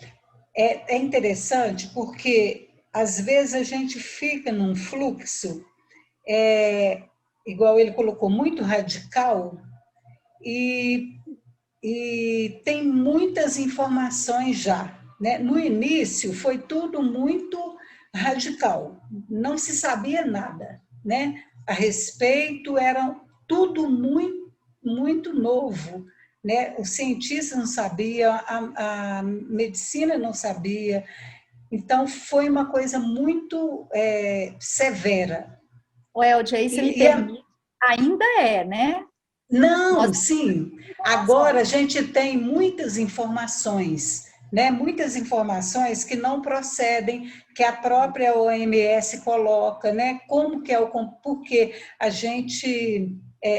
é interessante porque, às vezes, a gente fica num fluxo, igual ele colocou, muito radical, e tem muitas informações já. Né? No início, foi tudo muito radical, não se sabia nada, né? A respeito, era tudo muito, muito novo. Né? Os cientistas não sabiam, a medicina não sabia, então foi uma coisa muito severa. O Eldia, aí você me permite, ainda né? Não, sim. Agora a gente tem muitas informações, né? Muitas informações que não procedem, que a própria OMS coloca, né? Como que porque a gente,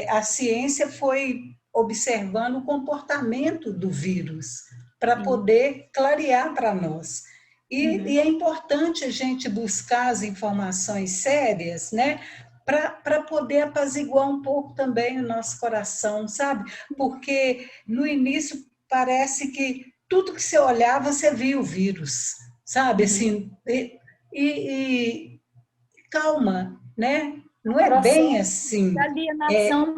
a ciência foi observando o comportamento do vírus para poder clarear para nós. E é importante a gente buscar as informações sérias, né? Para poder apaziguar um pouco também o nosso coração, sabe? Porque no início parece que tudo que você olhava, você via o vírus, sabe? Assim, e calma, né? Não é bem assim. De alienação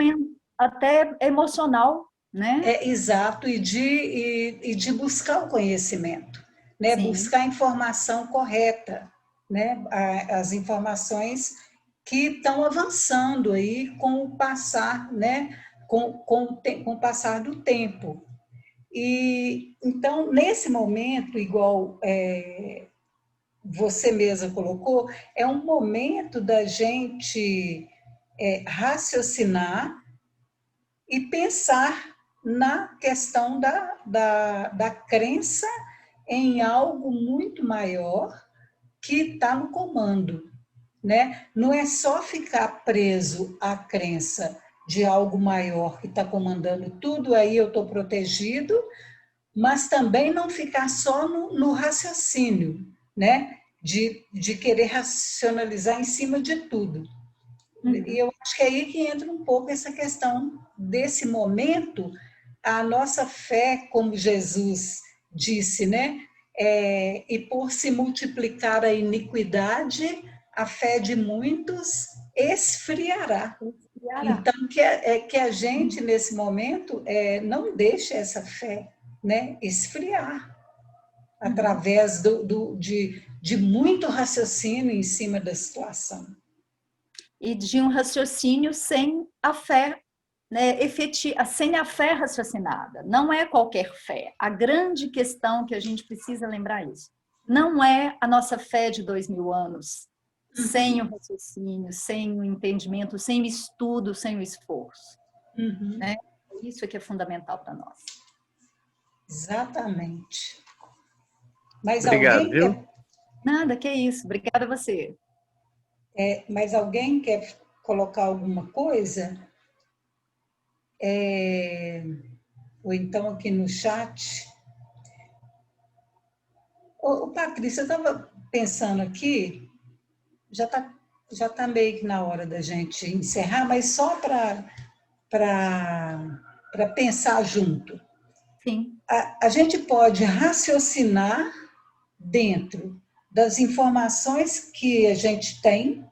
até emocional, né? Exato, e de buscar o conhecimento, né? Buscar a informação correta, né? As informações que estão avançando aí com o passar, né? Com o passar do tempo. E então, nesse momento, igual você mesma colocou, é um momento da gente raciocinar e pensar na questão da crença em algo muito maior que está no comando. Né? Não é só ficar preso à crença de algo maior que está comandando tudo, aí eu estou protegido, mas também não ficar só no raciocínio, né? De querer racionalizar em cima de tudo. E eu acho que é aí que entra um pouco essa questão desse momento, a nossa fé, como Jesus disse, né? E por se multiplicar a iniquidade, a fé de muitos esfriará. Então, que a gente, nesse momento, não deixe essa fé, né, esfriar, através de muito raciocínio em cima da situação. E de um raciocínio sem a fé, né, sem a fé raciocinada. Não é qualquer fé. A grande questão que a gente precisa lembrar isso. Não é a nossa fé de 2000 anos, sem o raciocínio, sem o entendimento, sem o estudo, sem o esforço. Né? Isso é que é fundamental para nós. Exatamente. Mas obrigado, alguém viu? quer... Nada, que isso. Obrigada a você. Mas alguém quer colocar alguma coisa? Ou então aqui no chat. Patrícia, eu estava pensando aqui, já tá meio que na hora da gente encerrar, mas só para pensar junto. Sim. A gente pode raciocinar dentro das informações que a gente tem,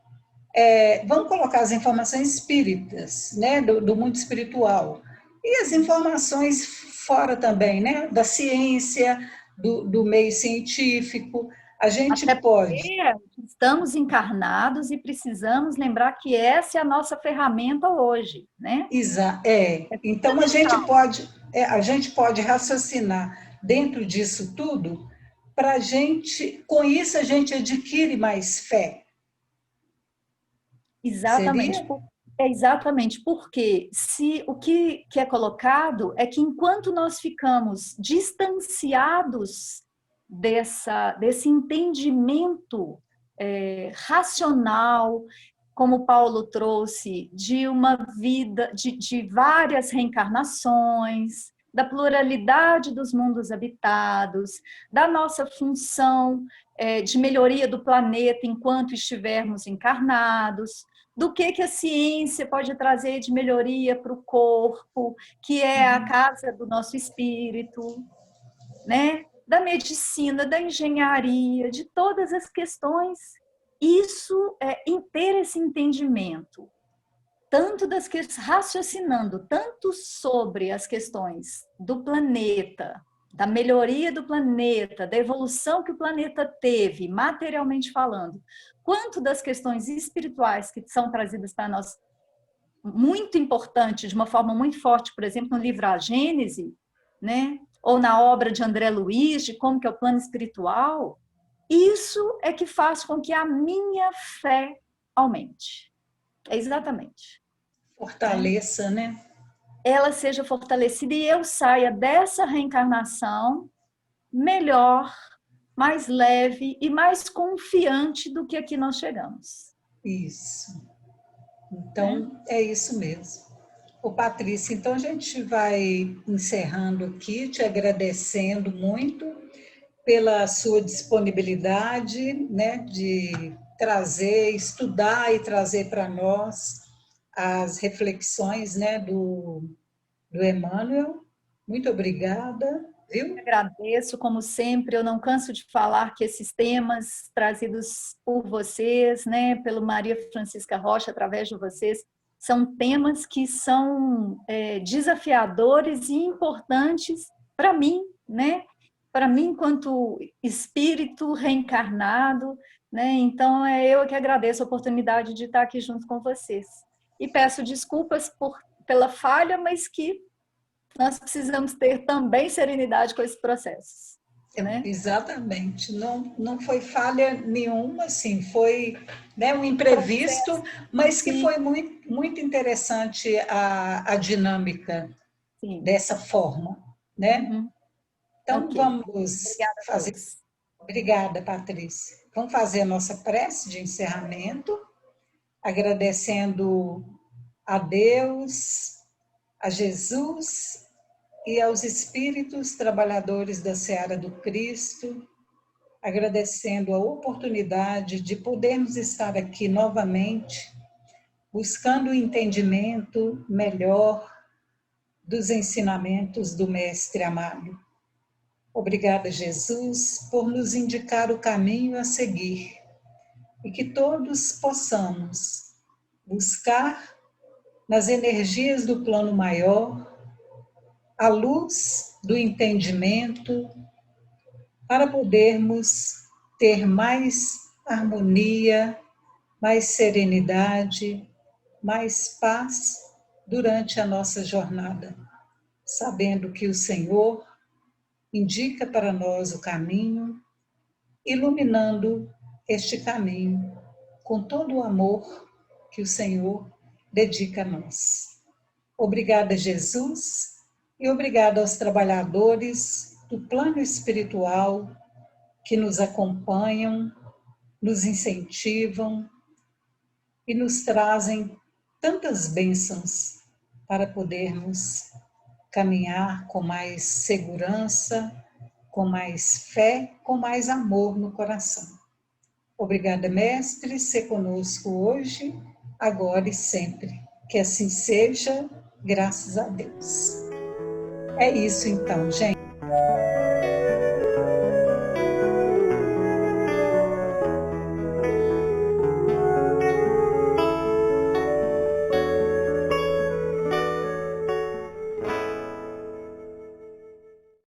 vamos colocar as informações espíritas, né, do mundo espiritual, e as informações fora também, né, da ciência, do meio científico, A gente Até pode. porque estamos encarnados e precisamos lembrar que essa é a nossa ferramenta hoje, né? Então a gente pode raciocinar dentro disso tudo para a gente, com isso a gente adquire mais fé. Exatamente. Seria? Exatamente, porque se o que é colocado é que enquanto nós ficamos distanciados desse entendimento racional, como Paulo trouxe, de uma vida, de várias reencarnações, da pluralidade dos mundos habitados, da nossa função de melhoria do planeta enquanto estivermos encarnados, do que a ciência pode trazer de melhoria para o corpo, que é a casa do nosso espírito, né? Da medicina, da engenharia, de todas as questões. Isso ter esse entendimento, tanto raciocinando tanto sobre as questões do planeta, da melhoria do planeta, da evolução que o planeta teve, materialmente falando, quanto das questões espirituais que são trazidas para nós, muito importante, de uma forma muito forte, por exemplo, no livro A Gênese, né? Ou na obra de André Luiz, de como que é o plano espiritual, isso é que faz com que a minha fé aumente. É exatamente. Fortaleça, né? Ela seja fortalecida e eu saia dessa reencarnação melhor, mais leve e mais confiante do que aqui nós chegamos. Isso. Então, é isso mesmo. Ô, Patrícia, então a gente vai encerrando aqui, te agradecendo muito pela sua disponibilidade, né, de trazer, estudar e trazer para nós as reflexões, né, do Emmanuel. Muito obrigada, viu? Eu agradeço, como sempre, eu não canso de falar que esses temas trazidos por vocês, né, pelo Maria Francisca Rocha, através de vocês, são temas que são desafiadores e importantes para mim, né? Para mim, enquanto espírito reencarnado, né? Então, eu que agradeço a oportunidade de estar aqui junto com vocês. E peço desculpas pela falha, mas que nós precisamos ter também serenidade com esses processos. Né? Exatamente, não foi falha nenhuma, assim, foi, né, um imprevisto, mas que foi muito, muito interessante a dinâmica. Sim. Dessa forma, né? Uhum. Então, okay. Vamos fazer... Obrigada, Patrícia. Vamos fazer a nossa prece de encerramento, agradecendo a Deus, a Jesus e aos espíritos trabalhadores da Seara do Cristo, agradecendo a oportunidade de podermos estar aqui novamente, buscando o entendimento melhor dos ensinamentos do Mestre amado. Obrigada, Jesus, por nos indicar o caminho a seguir e que todos possamos buscar nas energias do plano maior a luz do entendimento para podermos ter mais harmonia, mais serenidade, mais paz durante a nossa jornada, sabendo que o Senhor indica para nós o caminho, iluminando este caminho com todo o amor que o Senhor dedica a nós. Obrigada, Jesus, e obrigada aos trabalhadores do plano espiritual que nos acompanham, nos incentivam e nos trazem tantas bênçãos para podermos caminhar com mais segurança, com mais fé, com mais amor no coração. Obrigada, Mestre, ser conosco hoje, agora e sempre. Que assim seja, graças a Deus. É isso então, gente.